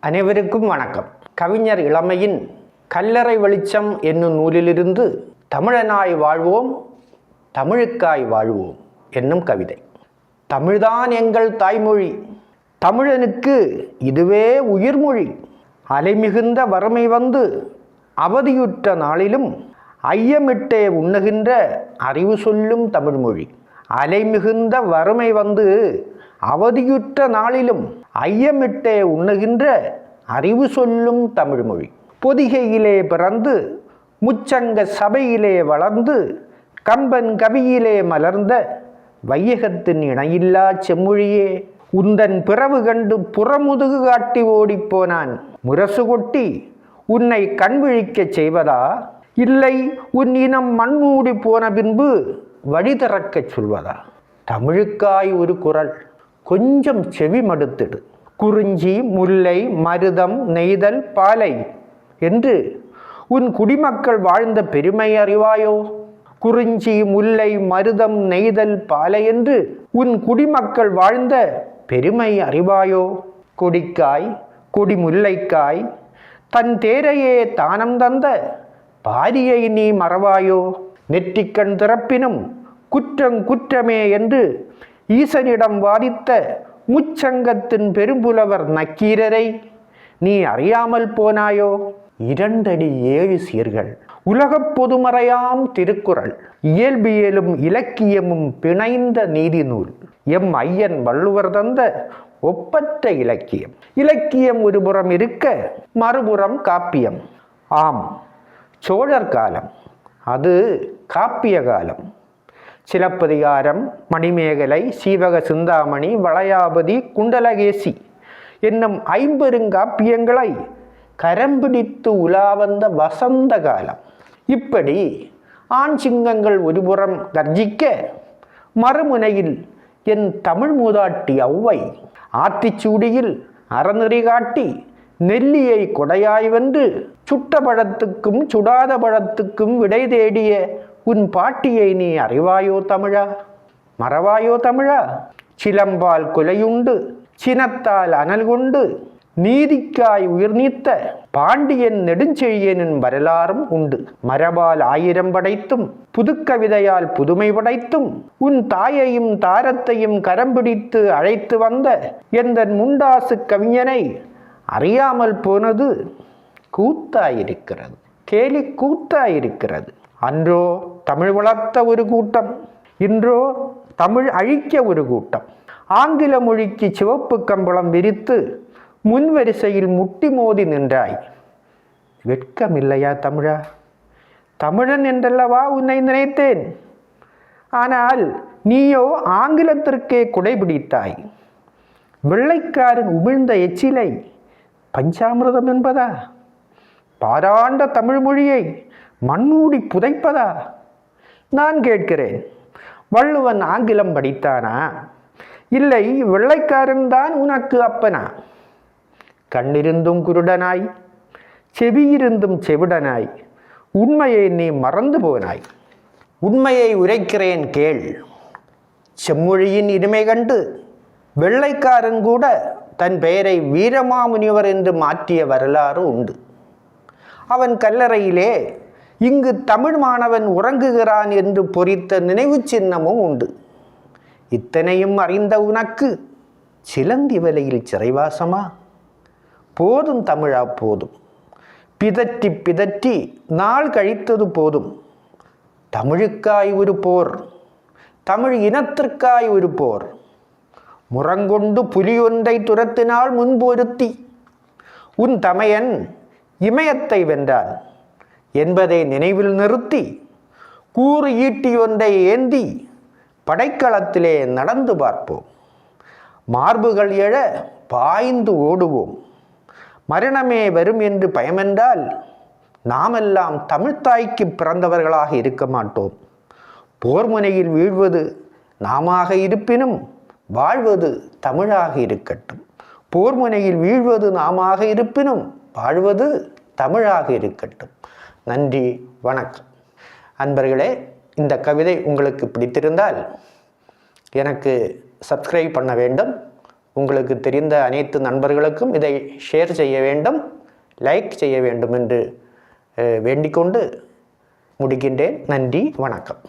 அனைவருக்கும் வணக்கம். கவிஞர் இளமையின் கல்லறை வெளிச்சம் என்னும் நூலிலிருந்து தமிழனாய் வாழ்வோம், தமிழுக்காய் வாழ்வோம் என்னும் கவிதை. தமிழ்தான் எங்கள் தாய்மொழி, தமிழனுக்கு இதுவே உயிர்மொழி. அலைமிகுந்த வறுமை வந்து அவதியுற்ற நாளிலும் ஐயமிட்டே உண்ணுகின்ற அறிவு சொல்லும் தமிழ்மொழி. அலைமிகுந்த வறுமை வந்து அவதியுற்ற நாளிலும் ஐயமிட்டே உண்ணுகின்ற அறிவு சொல்லும் தமிழ்மொழி. பொதிகையிலே பிறந்து முச்சங்க சபையிலே வளர்ந்து கம்பன் கவியிலே மலர்ந்த வையகத்தின் இணையில்லா செம்மொழியே, உந்தன் பிறவு கண்டு புறமுதுகு காட்டி ஓடிப்போனான். முரசு கொட்டி உன்னை கண்விழிக்கச் செய்வதா, இல்லை உன் இனம் மண்மூடி போன பின்பு வழி திறக்கச் சொல்வதா? தமிழுக்காய் ஒரு குரல், கொஞ்சம் செவி மடுத்திடு. குறிஞ்சி முல்லை மருதம் நெய்தல் பாலை என்று உன் குடிமக்கள் வாழ்ந்த பெருமை அறிவாயோ? குறிஞ்சி முல்லை மருதம் நெய்தல் பாலை என்று உன் குடிமக்கள் வாழ்ந்த பெருமை அறிவாயோ? கொடிக்காய் கொடி முல்லைக்காய் தன் தேரையே தானம் தந்த பாரியை நீ மறவாயோ? நெற்றிக்கண் திறப்பினும் குற்றம் குற்றமே என்று ஈசனிடம் வாதித்த முச்சங்கத்தின் பெரும்புலவர் நக்கீரரை நீ அறியாமல் போனாயோ? 2 அடி 7 சீர்கள், உலகப் பொதுமறையாம் திருக்குறள், இயல்பியலும் இலக்கியமும் பிணைந்த நீதி நூல், எம் ஐயன் வள்ளுவர் தந்த ஒப்பற்ற இலக்கியம். இலக்கியம் ஒருபுறம் இருக்க மறுபுறம் காப்பியம். ஆம், சோழர் காலம் அது காப்பிய காலம். சிலப்பதிகாரம், மணிமேகலை, சீவக சிந்தாமணி, வளையாபதி, குண்டலகேசி என்னும் 50 காப்பியங்களை கரம்பிடித்து உலாவந்த வசந்த காலம். இப்படி ஆண் சிங்கங்கள் ஒருபுறம் கர்ஜிக்க, மறுமுனையில் என் தமிழ் மூதாட்டி ஔவை ஆத்திச்சூடியில் அறநெறி காட்டி நெல்லியை கொடையாய் வென்று சுட்ட பழத்துக்கும் சுடாத பழத்துக்கும் விடை தேடிய உன் பாட்டியை நீ அறிவாயோ தமிழா? மறவாயோ தமிழா? சிலம்பால் குலையுண்டு சினத்தால் அனல் கொண்டு நீதிக்காய் உயிர் நீத்த பாண்டியன் நெடுஞ்செழியனின் வரலாறும் உண்டு. மரபால் 1000 படைத்தும் புதுக்கவிதையால் புதுமை படைத்தும் உன் தாயையும் தாரத்தையும் கரம்பிடித்து அழைத்து வந்த எந்தன் முண்டாசு கவிஞனை அறியாமல் போனது கூத்தாயிருக்கிறது, கேலி கூத்தாயிருக்கிறது. அன்றோ தமிழ் வளர்த்த ஒரு கூட்டம், இன்றோ தமிழ் அழிக்க ஒரு கூட்டம். ஆங்கில மொழிக்கு சிவப்பு கம்பளம் விரித்து முன்வரிசையில் முட்டி மோதி நின்றாய். வெட்கமில்லையா தமிழா? தமிழன் என்றல்லவா உன்னை நினைத்தேன். ஆனால் நீயோ ஆங்கிலத்திற்கே குடைபிடித்தாய். வெள்ளைக்காரன் உமிழ்ந்த எச்சிலை பஞ்சாமிர்தம் என்பதா? பாராண்ட தமிழ் மொழியை மண்மூடி புதைப்பதா? நான் கேட்கிறேன், வள்ளுவன் ஆங்கிலம் படித்தானா, இல்லை வெள்ளைக்காரன் தான் உனக்கு அப்பனா? கண்ணிருந்தும் குருடனாய், செவியிருந்தும் செவிடனாய், உண்மையை நீ மறந்து போனாய். உண்மையை உரைக்கிறேன் கேள். செம்மொழியின் இனிமை கண்டு வெள்ளைக்காரன் கூட தன் பெயரை வீரமாமுனிவர் என்று மாற்றிய வரலாறு உண்டு. அவன் கல்லறையிலே இங்கு தமிழ் மாணவன் உறங்குகிறான் என்று பொறித்த நினைவு சின்னமும் உண்டு. இத்தனையும் அறிந்த உனக்கு சிலந்தி வலையில் சிறைவாசமா? போதும் தமிழா போதும், பிதற்றி பிதற்றி நாள் கழித்தது போதும். தமிழுக்காய் ஒரு போர், தமிழ் இனத்திற்காய் ஒரு போர். முரங்கொண்டு புலியொன்றை துரத்தினால் முன்பொருத்தி உன் தமையன் இமயத்தை வென்றான் என்பதை நினைவில் நிறுத்தி கூறு ஈட்டி ஒன்றை ஏந்தி படைக்களத்திலே நடந்து பார்ப்போம். மார்புகள் எழ பாய்ந்து ஓடுவோம். மரணமே வரும் என்று பயமென்றால் நாமெல்லாம் தமிழ்த்தாய்க்கு பிறந்தவர்களாக இருக்க மாட்டோம். போர்முனையில் வீழ்வது நாமாக இருப்பினும் வாழ்வது தமிழாக இருக்கட்டும். போர்முனையில் வீழ்வது நாமாக இருப்பினும் வாழ்வது தமிழாக இருக்கட்டும். நன்றி, வணக்கம். அன்பர்களே, இந்த கவிதை உங்களுக்கு பிடித்திருந்தால் எனக்கு சப்ஸ்கிரைப் பண்ண வேண்டும். உங்களுக்கு தெரிந்த அனைத்து நண்பர்களுக்கும் இதை ஷேர் செய்ய வேண்டும், லைக் செய்ய வேண்டும் என்று வேண்டிக்கொண்டு முடிக்கின்றேன். நன்றி, வணக்கம்.